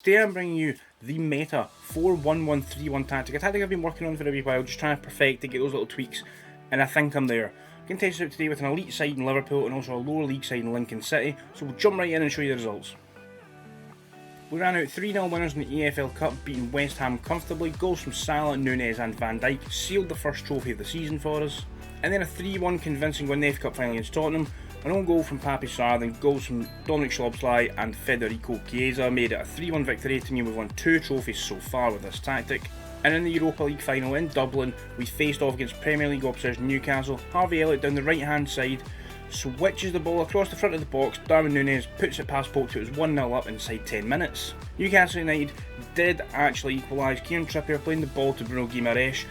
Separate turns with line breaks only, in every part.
Today I'm bringing you the meta 4-1-1-3-1 tactic, a tactic I've been working on for a wee while, just trying to perfect to get those little tweaks, and I think I'm there. I'm going to test it out today with an elite side in Liverpool and also a lower league side in Lincoln City, so we'll jump right in and show you the results. We ran out 3-0 winners in the EFL Cup, beating West Ham comfortably. Goals from Salah, Nunez and Van Dijk sealed the first trophy of the season for us. And then a 3-1 convincing win in the FA Cup final against Tottenham. An own goal from Papi Sarr, then goals from Dominic Szoboszlai and Federico Chiesa made it a 3-1 victory to mean we've won 2 trophies so far with this tactic. And in the Europa League final in Dublin, we faced off against Premier League opposition Newcastle. Harvey Elliott down the right hand side switches the ball across the front of the box. Darwin Nunez puts it past Pope to it was 1-0 up inside 10 minutes. Newcastle United did actually equalise. Kieran Trippier playing the ball to Bruno Guimaraes,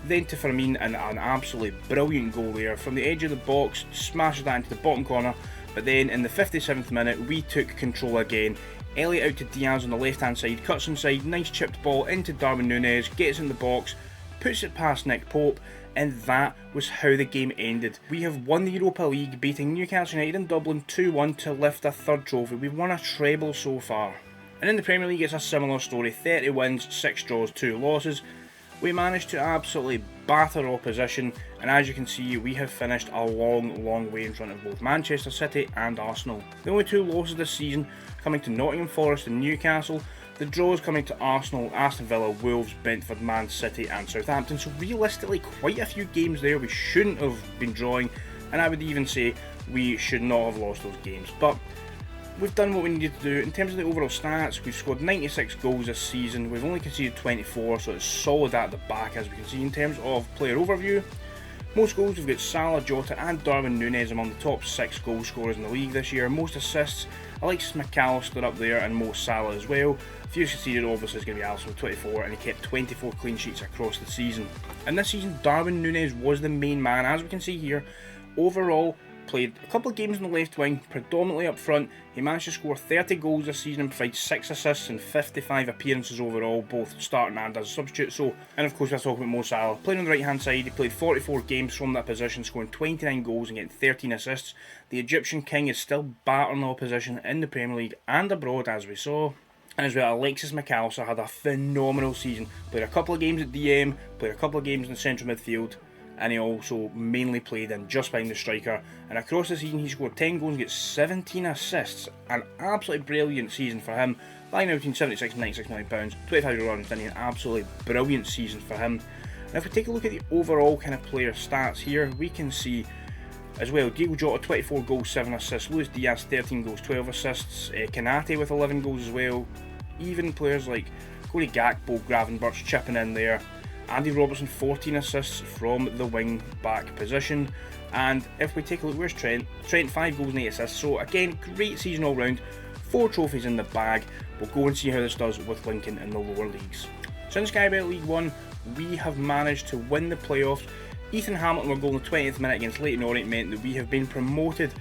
then to Firmino, and an absolutely brilliant goal there from the edge of the box, smashes that into the bottom corner. But then in the 57th minute we took control again. Elliott out to Diaz on the left hand side, cuts inside, nice chipped ball into Darwin Nunez, gets in the box, puts it past Nick Pope, and that was how the game ended. We have won the Europa League, beating Newcastle United in Dublin 2-1 to lift a third trophy. We've won a treble so far. And in the Premier League it's a similar story, 30 wins, 6 draws, 2 losses. We managed to absolutely batter opposition, and as you can see we have finished a long way in front of both Manchester City and Arsenal. The only 2 losses this season coming to Nottingham Forest and Newcastle, the draws coming to Arsenal, Aston Villa, Wolves, Brentford, Man City and Southampton. So realistically quite a few games there we shouldn't have been drawing, and I would even say we should not have lost those games. But we've done what we needed to do. In terms of the overall stats, we've scored 96 goals this season, we've only conceded 24, so it's solid at the back as we can see. In terms of player overview, most goals we've got Salah, Jota and Darwin Nunez among the top 6 goal scorers in the league this year. Most assists, Alexis McAllister up there and Mo Salah as well. Few conceded obviously is going to be Alisson with 24, and he kept 24 clean sheets across the season. And this season Darwin Nunez was the main man, as we can see here. Overall, played a couple of games on the left wing, predominantly up front. He managed to score 30 goals this season and provide 6 assists and 55 appearances overall, both starting and as a substitute. So, and of course we're talking about Mo Salah. Playing on the right hand side, he played 44 games from that position, scoring 29 goals and getting 13 assists. The Egyptian King is still battering the opposition in the Premier League and abroad, as we saw. And as well, Alexis McAllister had a phenomenal season. Played a couple of games at DM, played a couple of games in the central midfield, and he also mainly played in just behind the striker. And across the season he scored 10 goals and gets 17 assists. An absolutely brilliant season for him. Lying out between 76 and 96 million pounds, 25 runs, an absolutely brilliant season for him. And if we take a look at the overall kind of player stats here, we can see as well Diogo Jota 24 goals, 7 assists, Luis Diaz 13 goals, 12 assists, Kanate with 11 goals as well. Even players like Cody Gakpo, Gravenberch chipping in there. Andy Robertson 14 assists from the wing back position. And if we take a look, where's Trent? Trent 5 goals and 8 assists, so again great season all round, 4 trophies in the bag. We'll go and see how this does with Lincoln in the lower leagues. So in Sky Bet League 1 we have managed to win the playoffs. Ethan Hamilton were goal in the 20th minute against Leyton Orient meant that we have been promoted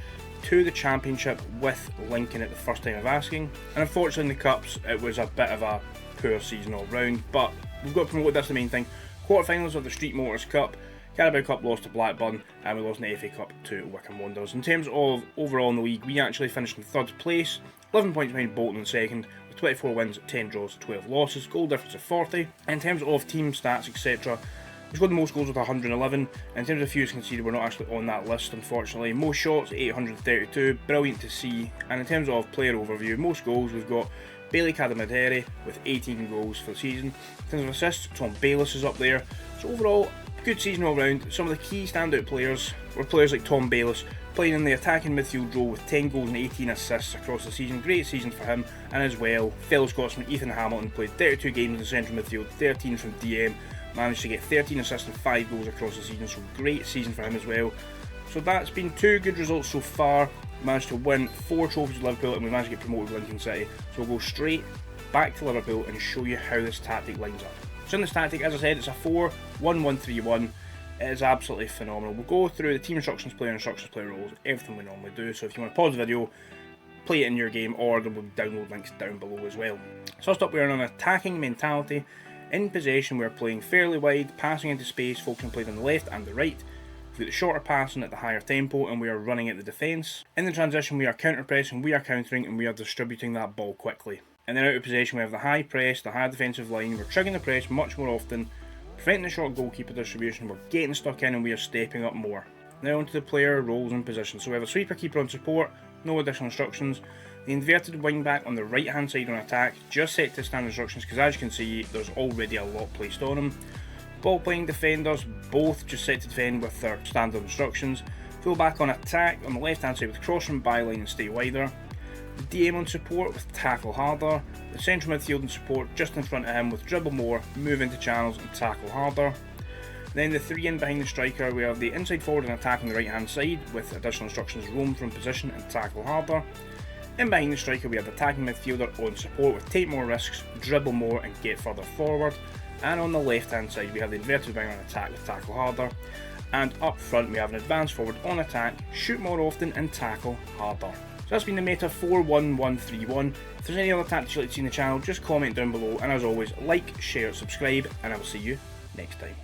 to the championship with Lincoln at the first time of asking. And unfortunately in the cups it was a bit of a poor season all round, but we've got promoted, that's the main thing. Quarterfinals of the Street Motors Cup, Carabao Cup lost to Blackburn, and we lost in the FA Cup to Wycombe Wanderers. In terms of overall in the league, we actually finished in 3rd place, 11 points behind Bolton in 2nd, with 24 wins, 10 draws, 12 losses, goal difference of 40. In terms of team stats, etc., we scored the most goals with 111. In terms of fewest conceded, we're not actually on that list, unfortunately. Most shots, 832, brilliant to see. And in terms of player overview, most goals, we've got Bailey Cadamadere with 18 goals for the season. In terms of assists, Tom Bayliss is up there. So overall, good season all round. Some of the key standout players were players like Tom Bayliss, playing in the attacking midfield role with 10 goals and 18 assists across the season. Great season for him. And as well, fellow Scotsman Ethan Hamilton played 32 games in the central midfield, 13 from DM, managed to get 13 assists and 5 goals across the season, so great season for him as well. So that's been 2 good results so far. We managed to win 4 trophies with Liverpool, and we managed to get promoted with Lincoln City. So we'll go straight back to Liverpool and show you how this tactic lines up. So in this tactic, as I said, it's a 4-1-1-3-1. It is absolutely phenomenal. We'll go through the team instructions, player roles, everything we normally do. So if you want to pause the video, play it in your game, or there will be download links down below as well. So first up, we're on an attacking mentality. In possession, we're playing fairly wide, passing into space, focusing on playing on the left and the right. We've got the shorter passing at the higher tempo, and we are running at the defence. In the transition, we are counter-pressing, we are countering, and we are distributing that ball quickly. And then out of possession we have the high press, the high defensive line, we're triggering the press much more often, preventing the short goalkeeper distribution, we're getting stuck in and we are stepping up more. Now onto the player roles and positions. So we have a sweeper keeper on support, no additional instructions. The inverted wing back on the right hand side on attack, just set to standard instructions because as you can see there's already a lot placed on him. Ball playing defenders, both just set to defend with their standard instructions. Full back on attack on the left hand side with cross from byline and stay wider. The DM on support with tackle harder. The central midfield and support just in front of him with dribble more, move into channels and tackle harder. Then the 3 in behind the striker, we have the inside forward and attack on the right hand side with additional instructions roam from position and tackle harder. In behind the striker we have the attacking midfielder on support with take more risks, dribble more and get further forward. And on the left hand side we have the inverted winger on attack with tackle harder. And up front we have an advanced forward on attack, shoot more often and tackle harder. So that's been the meta 4-1-1-3-1. If there's any other tactics you'd like to see in the channel, just comment down below, and as always, like, share, subscribe, and I will see you next time.